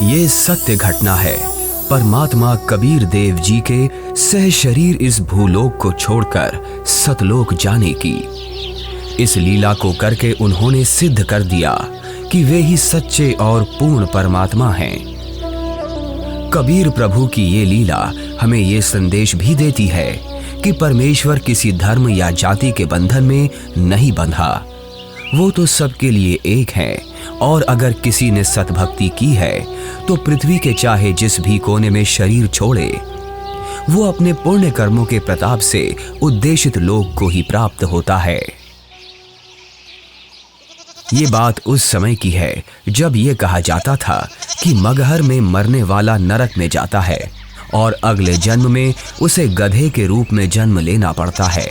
ये सत्य घटना है परमात्मा कबीर देव जी के सह शरीर इस भूलोक को छोड़कर सतलोक जाने की। इस लीला को करके उन्होंने सिद्ध कर दिया कि वे ही सच्चे और पूर्ण परमात्मा हैं। कबीर प्रभु की ये लीला हमें ये संदेश भी देती है कि परमेश्वर किसी धर्म या जाति के बंधन में नहीं बंधा, वो तो सबके लिए एक है। और अगर किसी ने सतभक्ति की है तो पृथ्वी के चाहे जिस भी कोने में शरीर छोड़े, वो अपने पुण्य कर्मों के प्रताप से उद्देशित लोक को ही प्राप्त होता है। ये बात उस समय की है जब ये कहा जाता था कि मगहर में मरने वाला नरक में जाता है और अगले जन्म में उसे गधे के रूप में जन्म लेना पड़ता है।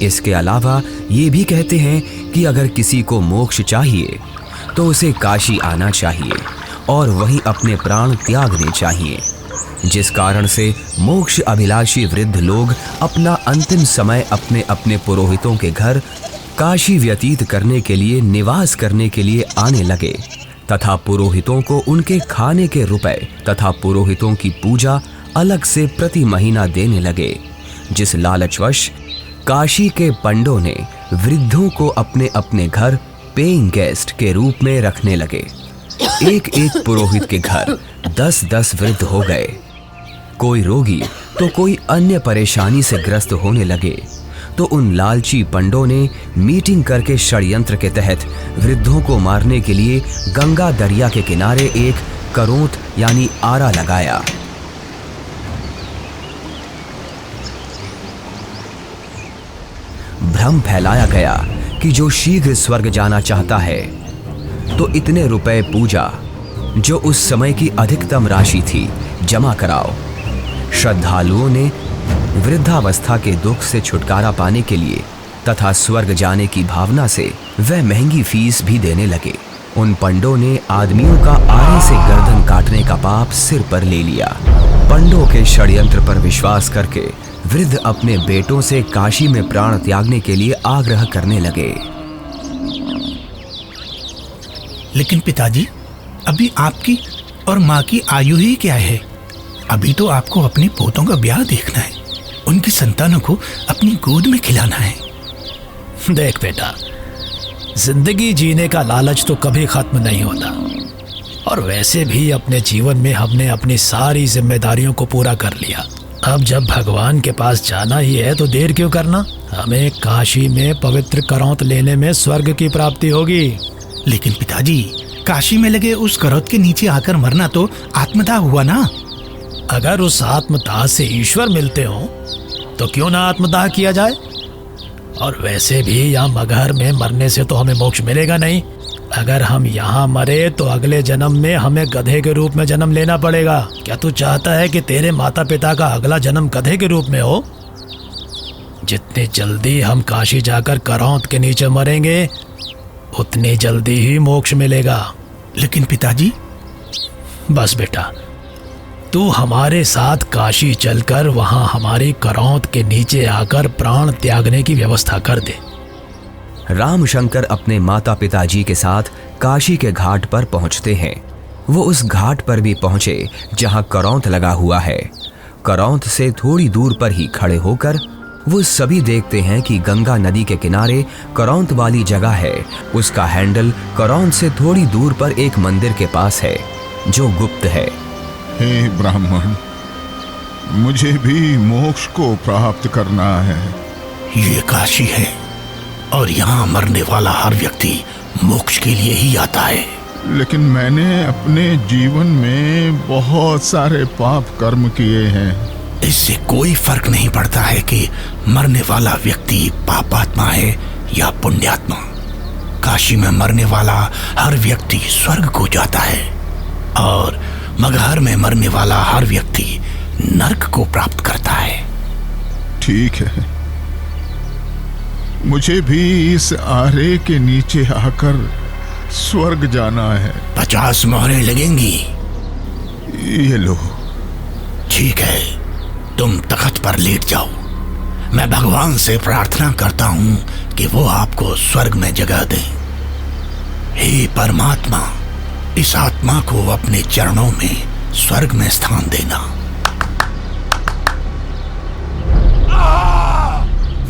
इसके अलावा ये भी कहते हैं कि अगर किसी को मोक्ष चाहिए तो उसे काशी आना चाहिए और वहीं अपने प्राण त्यागने चाहिए, जिस कारण से मोक्ष अभिलाषी वृद्ध लोग अपना अंतिम समय अपने अपने पुरोहितों के घर काशी व्यतीत करने के लिए, निवास करने के लिए आने लगे तथा पुरोहितों को उनके खाने के रुपए तथा पुरोहितों की पूजा अलग से प्रति महीना देने लगे, जिस लालचवश काशी के पंडों ने वृद्धों को अपने अपने घर पेइंग गेस्ट के रूप में रखने लगे। एक एक पुरोहित के घर 10-10 वृद्ध हो गए। कोई रोगी तो कोई अन्य परेशानी से ग्रस्त होने लगे तो उन लालची पंडों ने मीटिंग करके षड्यंत्र के तहत वृद्धों को मारने के लिए गंगा दरिया के किनारे एक करोंत यानी आरा लगाया। भ्रम फैलाया गया कि जो शीघ्र स्वर्ग जाना चाहता है तो इतने रुपए पूजा, जो उस समय की अधिकतम राशि थी, जमा कराओ। श्रद्धालुओं ने वृद्धावस्था के दुख से छुटकारा पाने के लिए तथा स्वर्ग जाने की भावना से वह महंगी फीस भी देने लगे। उन पंडों ने आदमियों का आरे से गर्दन काटने का पाप सिर पर ले लिया। पंडों के षड्यंत्र पर विश्वास करके वृद्ध अपने बेटों से काशी में प्राण त्यागने के लिए आग्रह करने लगे। लेकिन पिताजी, अभी आपकी और माँ की आयु ही क्या है? अभी तो आपको अपने पोतों का ब्याह देखना है, उनकी संतानों को अपनी गोद में खिलाना है। देख बेटा, जिंदगी जीने का लालच तो कभी खत्म नहीं होता, और वैसे भी अपने जीवन में हमने अपनी सारी जिम्मेदारियों को पूरा कर लिया। अब जब भगवान के पास जाना ही है तो देर क्यों करना? हमें काशी में पवित्र करौंत लेने में स्वर्ग की प्राप्ति होगी। लेकिन पिताजी, काशी में लगे उस करौत के नीचे आकर मरना तो आत्मदाह हुआ ना। अगर उस आत्मदाह से ईश्वर मिलते हो तो क्यों ना आत्मदाह किया जाए? और वैसे भी यहाँ मगहर में मरने से तो हमें मोक्ष मिलेगा नहीं। अगर हम यहाँ मरे तो अगले जन्म में हमें गधे के रूप में जन्म लेना पड़ेगा। क्या तू चाहता है कि तेरे माता पिता का अगला जन्म गधे के रूप में हो? जितनी जल्दी हम काशी जाकर करौंत के नीचे मरेंगे उतनी जल्दी ही मोक्ष मिलेगा। लेकिन पिताजी। बस बेटा, तू हमारे साथ काशी चलकर वहां हमारी करौंत के नीचे आकर प्राण त्यागने की व्यवस्था कर दे। रामशंकर अपने माता पिताजी के साथ काशी के घाट पर पहुंचते हैं। वो उस घाट पर भी पहुंचे जहां करौंत लगा हुआ है। करौंत से थोड़ी दूर पर ही खड़े होकर वो सभी देखते हैं कि गंगा नदी के किनारे करौंत वाली जगह है। उसका हैंडल करौंत से थोड़ी दूर पर एक मंदिर के पास है जो गुप्त है। हे ब्राह्मण, मुझे भी मोक्ष को प्राप्त करना है। ये काशी है और यहाँ मरने वाला हर व्यक्ति मोक्ष के लिए ही आता है। लेकिन मैंने अपने जीवन में बहुत सारे पाप कर्म किए हैं। इससे कोई फर्क नहीं पड़ता है कि मरने वाला व्यक्ति पापात्मा है या पुण्यात्मा। काशी में मरने वाला हर व्यक्ति स्वर्ग को जाता है और मगहर में मरने वाला हर व्यक्ति नरक को प्राप्त करता है। ठीक है, मुझे भी इस आरे के नीचे आकर स्वर्ग जाना है। 50 मोहरें लगेंगी। ये लो। ठीक है, तुम तख्त पर लेट जाओ। मैं भगवान से प्रार्थना करता हूँ कि वो आपको स्वर्ग में जगह दे। हे परमात्मा, इस आत्मा को अपने चरणों में स्वर्ग में स्थान देना।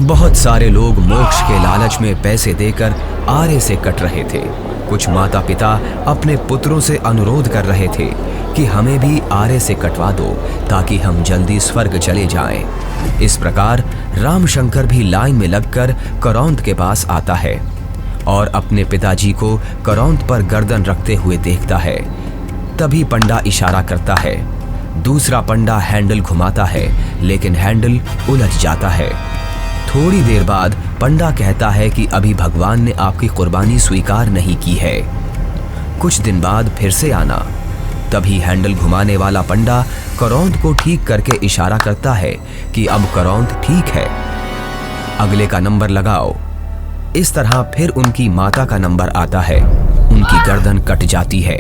बहुत सारे लोग मोक्ष के लालच में पैसे देकर आरे से कट रहे थे। कुछ माता पिता अपने पुत्रों से अनुरोध कर रहे थे कि हमें भी आरे से कटवा दो ताकि हम जल्दी स्वर्ग चले जाएं। इस प्रकार रामशंकर भी लाइन में लगकर करौंद के पास आता है और अपने पिताजी को करौंद पर गर्दन रखते हुए देखता है। तभी पंडा इशारा करता है। दूसरा पंडा हैंडल घुमाता है, लेकिन हैंडल उलझ जाता है। थोड़ी देर बाद पंडा कहता है कि अभी भगवान ने आपकी कुर्बानी स्वीकार नहीं की है, कुछ दिन बाद फिर से आना। तभी हैंडल घुमाने वाला पंडा करौंद को ठीक करके इशारा करता है कि अब करौंद ठीक है, अगले का नंबर लगाओ। इस तरह फिर उनकी माता का नंबर आता है। उनकी गर्दन कट जाती है।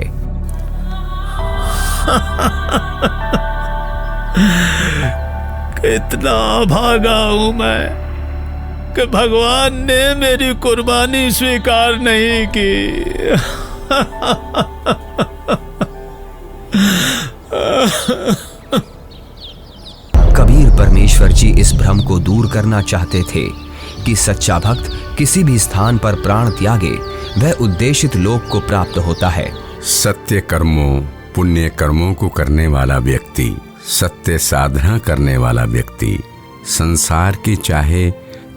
कितना भागा हूं मैं कि भगवान ने मेरी कुर्बानी स्वीकार नहीं की। कबीर परमेश्वर जी इस भ्रम को दूर करना चाहते थे कि सच्चा भक्त किसी भी स्थान पर प्राण त्यागे वह उद्देशित लोक को प्राप्त होता है। सत्य कर्मों, पुण्य कर्मों को करने वाला व्यक्ति, सत्य साधना करने वाला व्यक्ति संसार के चाहे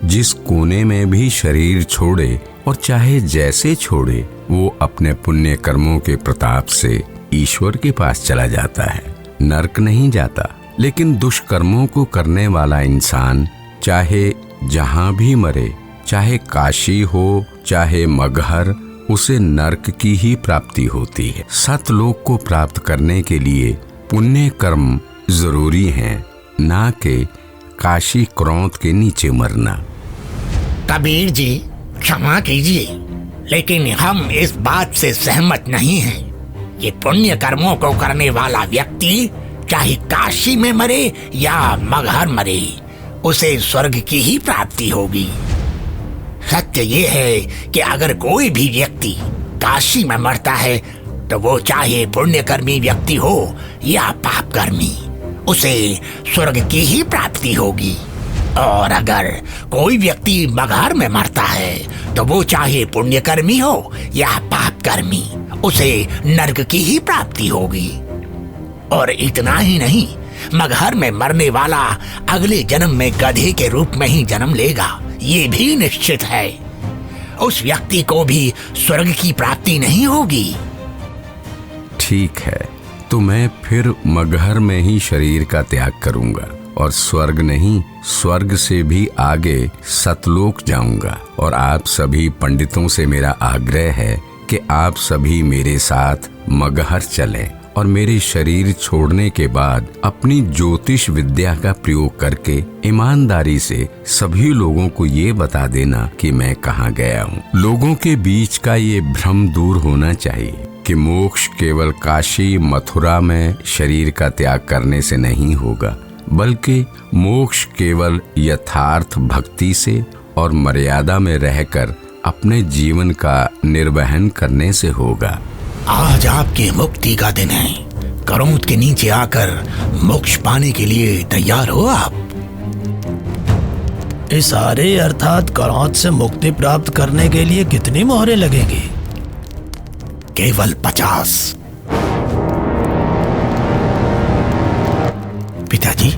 जिस कोने में भी शरीर छोड़े और चाहे जैसे छोड़े, वो अपने पुण्य कर्मों के प्रताप से ईश्वर के पास चला जाता है, नरक नहीं जाता। लेकिन दुष्कर्मों को करने वाला इंसान चाहे जहां भी मरे, चाहे काशी हो चाहे मगहर, उसे नरक की ही प्राप्ति होती है। सतलोक को प्राप्त करने के लिए पुण्य कर्म जरूरी हैं, ना कि काशी क्रोध के नीचे मरना। कबीर जी क्षमा कीजिए, लेकिन हम इस बात से सहमत नहीं हैं। ये पुण्य कर्मों को करने वाला व्यक्ति चाहे काशी में मरे या मगहर मरे, उसे स्वर्ग की ही प्राप्ति होगी। सत्य ये है कि अगर कोई भी व्यक्ति काशी में मरता है तो वो चाहे पुण्यकर्मी व्यक्ति हो या पापकर्मी, उसे स्वर्ग की ही प्राप्ति होगी। और अगर कोई व्यक्ति मगहर में मरता है तो वो चाहे पुण्यकर्मी हो या पापकर्मी, उसे नरक की ही प्राप्ति होगी। और इतना ही नहीं, मगहर में मरने वाला अगले जन्म में गधे के रूप में ही जन्म लेगा, ये भी निश्चित है। उस व्यक्ति को भी स्वर्ग की प्राप्ति नहीं होगी। ठीक है, तो मैं फिर मगहर में ही शरीर का त्याग करूंगा और स्वर्ग नहीं, स्वर्ग से भी आगे सतलोक जाऊंगा। और आप सभी पंडितों से मेरा आग्रह है कि आप सभी मेरे साथ मगहर चलें और मेरे शरीर छोड़ने के बाद अपनी ज्योतिष विद्या का प्रयोग करके ईमानदारी से सभी लोगों को ये बता देना कि मैं कहाँ गया हूँ। लोगों के बीच का ये भ्रम दूर होना चाहिए कि मोक्ष केवल काशी मथुरा में शरीर का त्याग करने से नहीं होगा, बल्कि मोक्ष केवल यथार्थ भक्ति से और मर्यादा में रहकर अपने जीवन का निर्वहन करने से होगा। आज आपकी मुक्ति का दिन है। करौंद के नीचे आकर मोक्ष पाने के लिए तैयार हो आप? इस आरे अर्थात करौंद से मुक्ति प्राप्त करने के लिए कितनी मोहरें लगेंगी? केवल 50। पिताजी,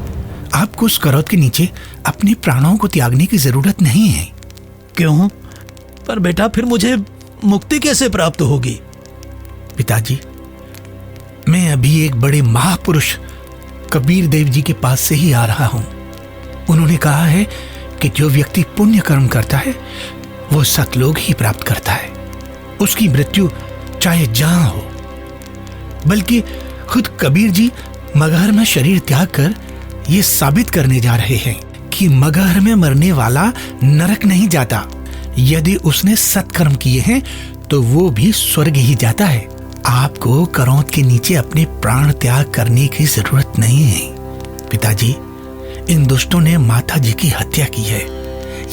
आपको उस करौंद के नीचे अपने प्राणों को त्यागने की जरूरत नहीं है। क्यों? पर बेटा, फिर मुझे मुक्ति कैसे प्राप्त होगी? पिताजी, मैं अभी एक बड़े महापुरुष कबीर देव जी के पास से ही आ रहा हूं। उन्होंने कहा है कि जो व्यक्ति पुण्य कर्म करता है वो सतलोक ही प्राप्त करता है। उसकी मृत्यु चाहे जहां हो। बल्कि खुद कबीर जी मगहर में शरीर त्याग कर ये साबित करने जा रहे हैं कि मगहर में मरने वाला नरक नहीं जाता। यदि उसने सत्कर्म किए हैं तो वो भी स्वर्ग ही जाता है। आपको करौंद के नीचे अपने प्राण त्याग करने की जरूरत नहीं है। पिताजी, इन दुष्टों ने माता जी की हत्या की है।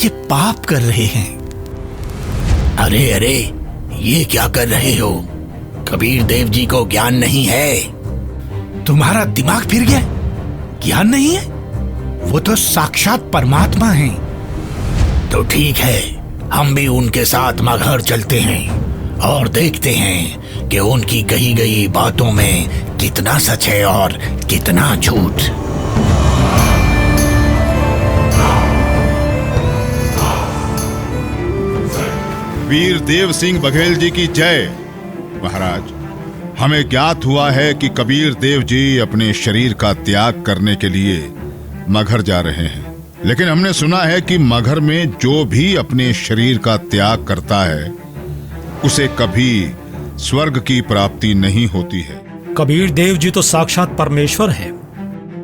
ये पाप कर रहे हैं। अरे अरे, ये क्या कर रहे हो? कबीर देव जी को ज्ञान नहीं है। तुम्हारा दिमाग फिर गया? ज्ञान नहीं है? वो तो साक्षात परमात्मा हैं। तो ठीक है, हम भी उनके साथ मगहर चलते हैं और देखते हैं कि उनकी कही गई बातों में कितना सच है और कितना झूठ। वीर देव सिंह बघेल जी की जय। महाराज, हमें ज्ञात हुआ है कि कबीर देव जी अपने शरीर का त्याग करने के लिए मगहर जा रहे हैं, लेकिन हमने सुना है कि मगहर में जो भी अपने शरीर का त्याग करता है उसे कभी स्वर्ग की प्राप्ति नहीं होती है। कबीर देव जी तो साक्षात परमेश्वर हैं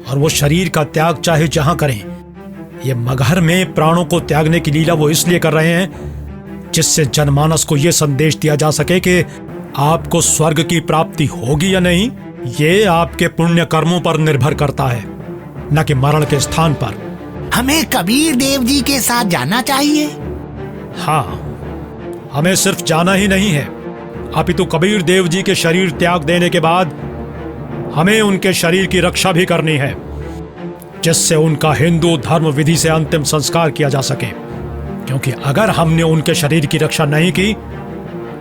और वो शरीर का त्याग चाहे जहां करें। ये मगहर में प्राणों को त्यागने की लीला वो इसलिए कर रहे हैं जिससे जनमानस को ये संदेश दिया जा सके कि आपको स्वर्ग की प्राप्ति होगी या नहीं, ये आपके पुण्य कर्मों पर निर्भर करता है, न कि मरण के स्थान पर। हमें कबीर देव जी के साथ जाना चाहिए। हाँ, हमें सिर्फ जाना ही नहीं है, अपितु कबीर देव जी के शरीर त्याग देने के बाद हमें उनके शरीर की रक्षा भी करनी है, जिससे उनका हिंदू धर्म विधि से अंतिम संस्कार किया जा सके। क्योंकि अगर हमने उनके शरीर की रक्षा नहीं की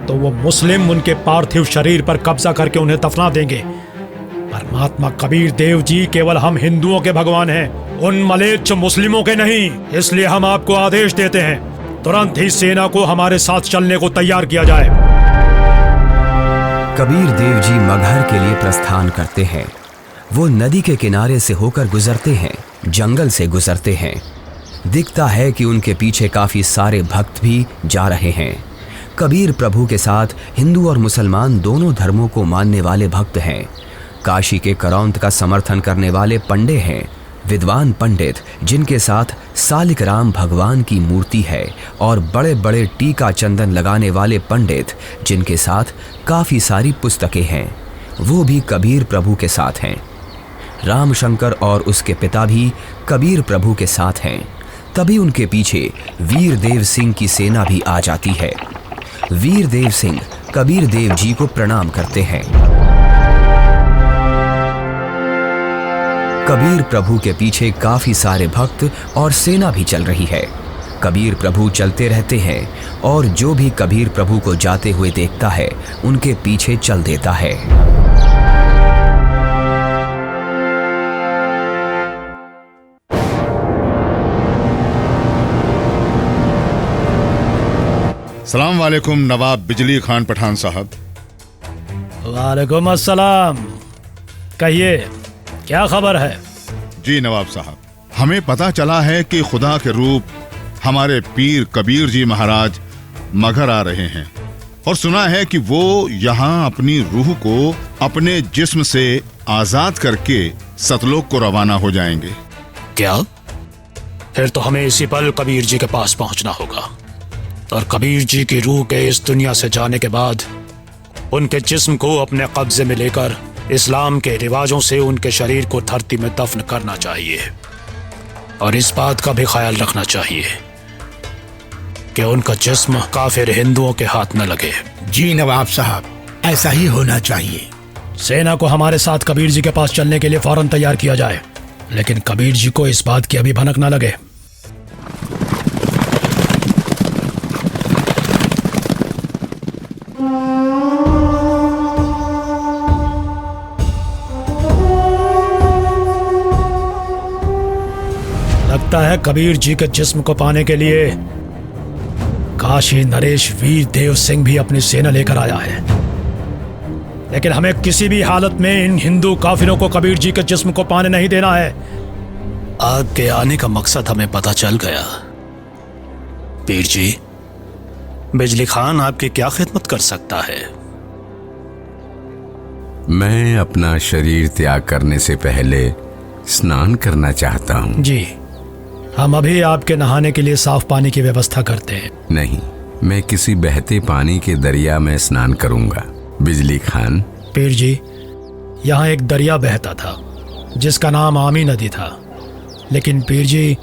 तो वो मुस्लिम उनके पार्थिव शरीर पर कब्जा करके उन्हें दफना देंगे। परमात्मा कबीर देव जी केवल हम हिंदुओं के भगवान हैं, उन मलेच्छ मुस्लिमों के नहीं। इसलिए हम आपको आदेश देते हैं, तुरंत ही सेना को हमारे साथ चलने को तैयार किया जाए। कबीर देव जी मगहर के लिए प्रस्थान करते हैं। वो नदी के किनारे से होकर गुजरते हैं, जंगल से गुजरते हैं। दिखता है कि उनके पीछे काफी सारे भक्त भी जा रहे हैं। कबीर प्रभु के साथ हिंदू और मुसलमान दोनों धर्मों को मानने वाले भक्त हैं। काशी के करौंत का समर्थन करने वाले पंडे हैं, विद्वान पंडित जिनके साथ सालिक राम भगवान की मूर्ति है, और बड़े बड़े टीका चंदन लगाने वाले पंडित जिनके साथ काफी सारी पुस्तकें हैं, वो भी कबीर प्रभु के साथ हैं। रामशंकर और उसके पिता भी कबीर प्रभु के साथ हैं। तभी उनके पीछे वीर देव सिंह की सेना भी आ जाती है। वीर देव सिंह कबीर देव जी को प्रणाम करते हैं। कबीर प्रभु के पीछे काफी सारे भक्त और सेना भी चल रही है। कबीर प्रभु चलते रहते हैं और जो भी कबीर प्रभु को जाते हुए देखता है उनके पीछे चल देता है। सलाम वालेकुम नवाब बिजली खान पठान साहब। वालेकुम अस्सलाम। कहिए, क्या खबर है? जी नवाब साहब, हमें पता चला है कि खुदा के रूप हमारे पीर कबीर जी महाराज मगहर आ रहे हैं, और सुना है कि वो यहाँ अपनी रूह को अपने जिस्म से आजाद करके सतलोक को रवाना हो जाएंगे। क्या? फिर तो हमें इसी पल कबीर जी के पास पहुंचना होगा, और कबीर जी की रूह के इस दुनिया से जाने के बाद उनके जिस्म को अपने कब्जे में लेकर इस्लाम के रिवाजों से उनके शरीर को धरती में दफन करना चाहिए, और इस बात का भी ख्याल रखना चाहिए कि उनका जिस्म काफिर हिंदुओं के हाथ न लगे। जी नवाब साहब, ऐसा ही होना चाहिए। सेना को हमारे साथ कबीर जी के पास चलने के लिए फौरन तैयार किया जाए, लेकिन कबीर जी को इस बात की अभी भनक न लगे। लगता है कबीर जी के जिस्म को पाने के लिए काशी नरेश वीर देव सिंह भी अपनी सेना लेकर आया है, लेकिन हमें किसी भी हालत में इन हिंदू काफिरों को कबीर जी के जिस्म को पाने नहीं देना है। आपके आने का मकसद हमें पता चल गया। पीर जी, बिजली खान आपकी क्या खिदमत कर सकता है? मैं अपना शरीर त्याग करने से पहले स्नान करना चाहता हूँ। जी, हम अभी आपके नहाने के लिए साफ पानी की व्यवस्था करते हैं। नहीं, मैं किसी बहते पानी के दरिया में स्नान करूंगा। बिजली खान। पीर जी, यहाँ एक दरिया बहता था जिसका नाम आमी नदी था, लेकिन पीर जी,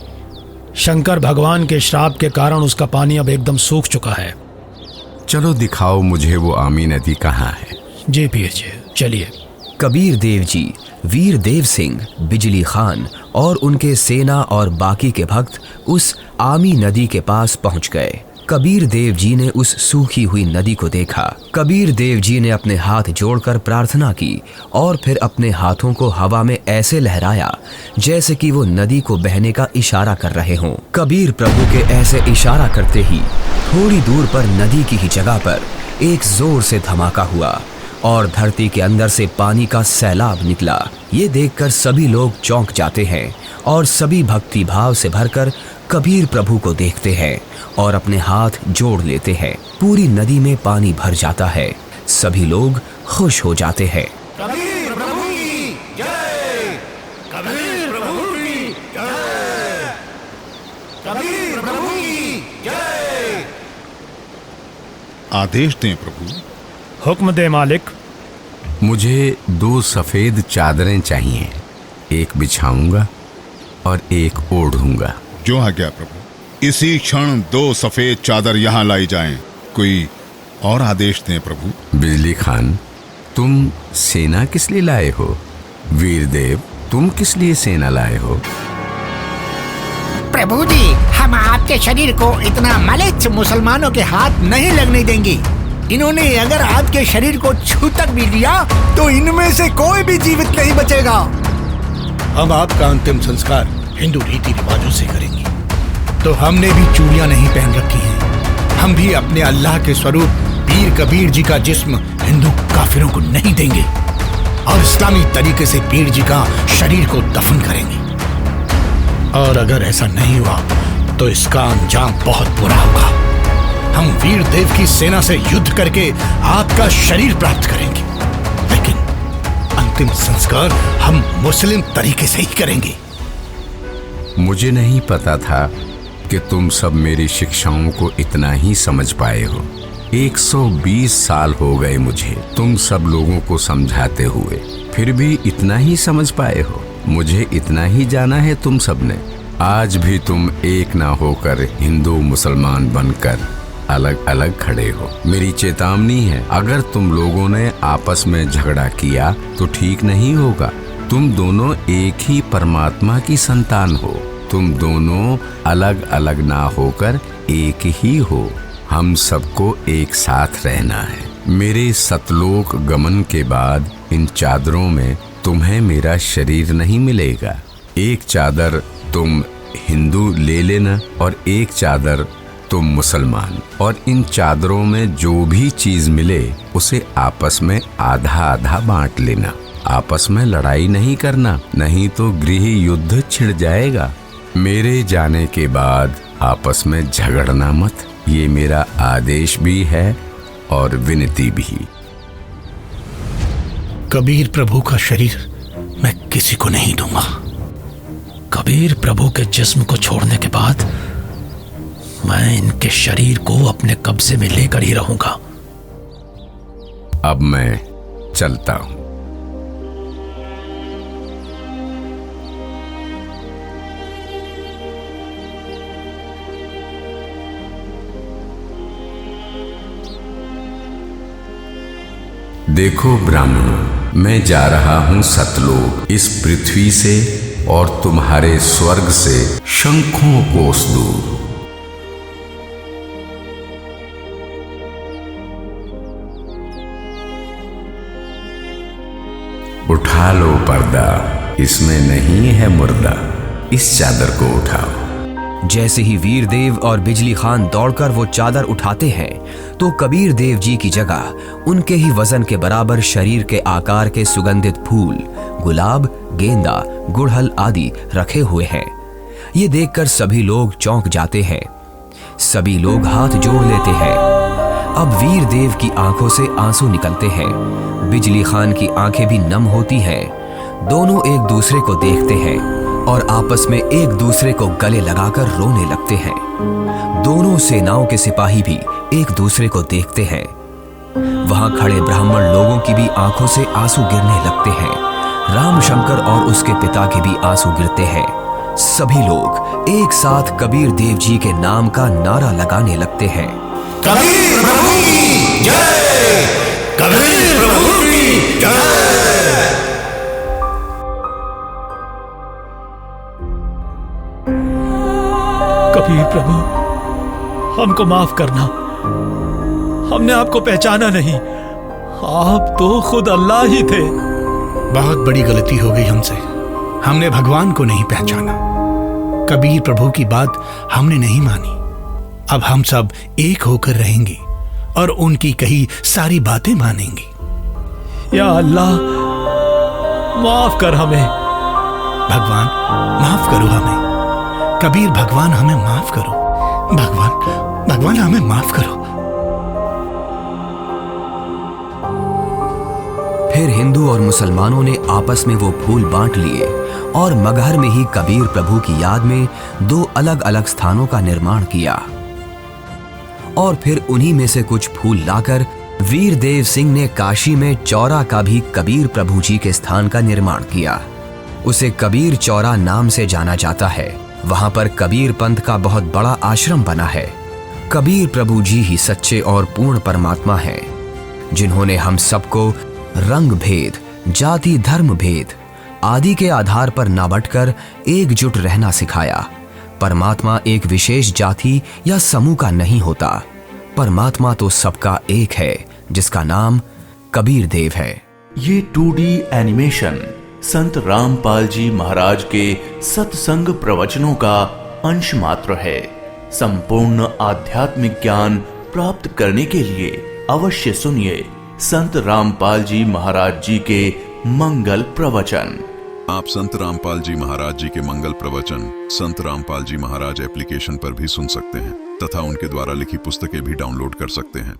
शंकर भगवान के श्राप के कारण उसका पानी अब एकदम सूख चुका है। चलो दिखाओ मुझे वो आमी नदी कहाँ है। जी पीर जी, चलिए। कबीर देव जी, वीर देव सिंह, बिजली खान और उनके सेना और बाकी के भक्त उस आमी नदी के पास पहुंच गए। कबीर देव जी ने उस सूखी हुई नदी को देखा। कबीर देव जी ने अपने हाथ जोड़कर प्रार्थना की और फिर अपने हाथों को हवा में ऐसे लहराया जैसे कि वो नदी को बहने का इशारा कर रहे हों। कबीर प्रभु के ऐसे इशारा करते ही थोड़ी दूर पर नदी की ही जगह पर एक जोर से धमाका हुआ और धरती के अंदर से पानी का सैलाब निकला। ये देखकर सभी लोग चौंक जाते हैं और सभी भक्ति भाव से भरकर कबीर प्रभु को देखते हैं और अपने हाथ जोड़ लेते हैं। पूरी नदी में पानी भर जाता है। सभी लोग खुश हो जाते हैं। कबीर प्रभु की जय, कबीर प्रभु की जय, कबीर प्रभु की जय। आदेश दें प्रभु। हुक्म दे मालिक। मुझे 2 सफेद चादरें चाहिए, एक बिछाऊंगा और एक ओढ़ूंगा। जो आज्ञा प्रभु। इसी क्षण 2 सफेद चादर यहाँ लाई जाएं। कोई और आदेश दें प्रभु। बिजली खान, तुम सेना किस लिए लाए हो? वीर देव, तुम किस लिए सेना लाए हो? प्रभु जी, हम आपके शरीर को इतना मलिच्छ मुसलमानों के हाथ नहीं लगने देंगे। इन्होंने अगर आपके शरीर को छू तक भी लिया तो इनमें से कोई भी जीवित नहीं बचेगा। हम आपका अंतिम संस्कार हिंदू रीति रिवाजों से करेंगे। तो हमने भी चूड़ियां नहीं पहन रखी हैं। हम भी अपने अल्लाह के स्वरूप पीर कबीर जी का जिस्म हिंदू काफिरों को नहीं देंगे और इस्लामी तरीके से पीर जी का शरीर को दफन करेंगे। और अगर ऐसा नहीं हुआ तो इसका अंजाम बहुत बुरा होगा। हम वीर देव की सेना से युद्ध करके आपका शरीर प्राप्त करेंगे, लेकिन अंतिम संस्कार हम मुस्लिम तरीके से ही करेंगे। मुझे नहीं पता था कि तुम सब मेरी शिक्षाओं को इतना ही समझ पाए हो। 120 साल हो गए मुझे तुम सब लोगों को समझाते हुए, फिर भी इतना ही समझ पाए हो। मुझे इतना ही जाना है तुम सब ने। आज भी तुम एक ना होकर हिंदू मुसलमान बनकर अलग अलग खड़े हो। मेरी चेतावनी है, अगर तुम लोगों ने आपस में झगड़ा किया तो ठीक नहीं होगा। तुम दोनों एक ही परमात्मा की संतान हो। तुम दोनों अलग अलग ना होकर एक ही हो। हम सबको एक साथ रहना है। मेरे सतलोक गमन के बाद इन चादरों में तुम्हें मेरा शरीर नहीं मिलेगा। एक चादर तुम हिंदू ले लेना और एक चादर तुम मुसलमान, और इन चादरों में जो भी चीज मिले उसे आपस में आधा आधा बांट लेना। आपस में लड़ाई नहीं करना, नहीं तो गृह युद्ध छिड़ जाएगा। मेरे जाने के बाद आपस में झगड़ना मत, ये मेरा आदेश भी है और विनती भी। कबीर प्रभु का शरीर मैं किसी को नहीं दूंगा। कबीर प्रभु के जिस्म को छोड़ने के बाद मैं इनके शरीर को अपने कब्जे में लेकर ही रहूंगा। अब मैं चलता हूं। देखो ब्राह्मणों, मैं जा रहा हूं सतलोक, इस पृथ्वी से और तुम्हारे स्वर्ग से शंखों कोस दूर। उठा लो पर्दा, इसमें नहीं है मुर्दा, इस चादर को उठाओ। जैसे ही वीर देव और बिजली खान दौड़कर वो चादर उठाते हैं तो कबीर देव जी की जगह उनके ही वजन के बराबर शरीर के आकार के सुगंधित फूल, गुलाब, गेंदा, गुड़हल आदि रखे हुए हैं। ये देखकर सभी लोग चौंक जाते हैं। सभी लोग हाथ जोड़ लेते हैं। अब वीर देव की आंखों से आंसू निकलते हैं। बिजली खान की आंखें भी नम होती हैं। दोनों एक दूसरे को देखते हैं और आपस में एक दूसरे को गले लगाकर रोने लगते हैं। दोनों सेनाओं के सिपाही भी एक दूसरे को देखते हैं। वहां खड़े ब्राह्मण लोगों की भी आंखों से आंसू गिरने लगते हैं। राम शंकर और उसके पिता के भी आंसू गिरते हैं। सभी लोग एक साथ कबीर देव जी के नाम का नारा लगाने लगते हैं। कबीर प्रभु की जय, कबीर प्रभु की जय। कबीर प्रभु, हमको माफ करना, हमने आपको पहचाना नहीं। आप तो खुद अल्लाह ही थे। बहुत बड़ी गलती हो गई हमसे, हमने भगवान को नहीं पहचाना। कबीर प्रभु की बात हमने नहीं मानी। अब हम सब एक होकर रहेंगे और उनकी कही सारी बातें मानेंगे। या अल्लाह, माफ कर हमें। भगवान माफ करो हमें। कबीर भगवान हमें माफ करो। भगवान हमें माफ करो। फिर हिंदू और मुसलमानों ने आपस में वो फूल बांट लिए और मगहर में ही कबीर प्रभु की याद में 2 अलग अलग स्थानों का निर्माण किया। और फिर उन्हीं में से कुछ फूल लाकर वीर देव सिंह ने काशी में चौरा का भी कबीर प्रभु जी के स्थान का निर्माण किया। उसे कबीर चौरा नाम से जाना जाता है। वहां पर कबीर पंथ का बहुत बड़ा आश्रम बना है। कबीर प्रभु जी ही सच्चे और पूर्ण परमात्मा हैं, जिन्होंने हम सबको रंग भेद, जाति धर्म भेद आदि के आधार पर ना बंटकर एकजुट रहना सिखाया। परमात्मा एक विशेष जाति या समूह का नहीं होता। परमात्मा तो सबका एक है, जिसका नाम कबीर देव है। ये 2D एनिमेशन संत रामपाल जी महाराज के सत्संग प्रवचनों का अंश मात्र है। संपूर्ण आध्यात्मिक ज्ञान प्राप्त करने के लिए अवश्य सुनिए संत रामपाल जी महाराज जी के मंगल प्रवचन। आप संत रामपाल जी महाराज जी के मंगल प्रवचन संत रामपाल जी महाराज एप्लीकेशन पर भी सुन सकते हैं तथा उनके द्वारा लिखी पुस्तकें भी डाउनलोड कर सकते हैं।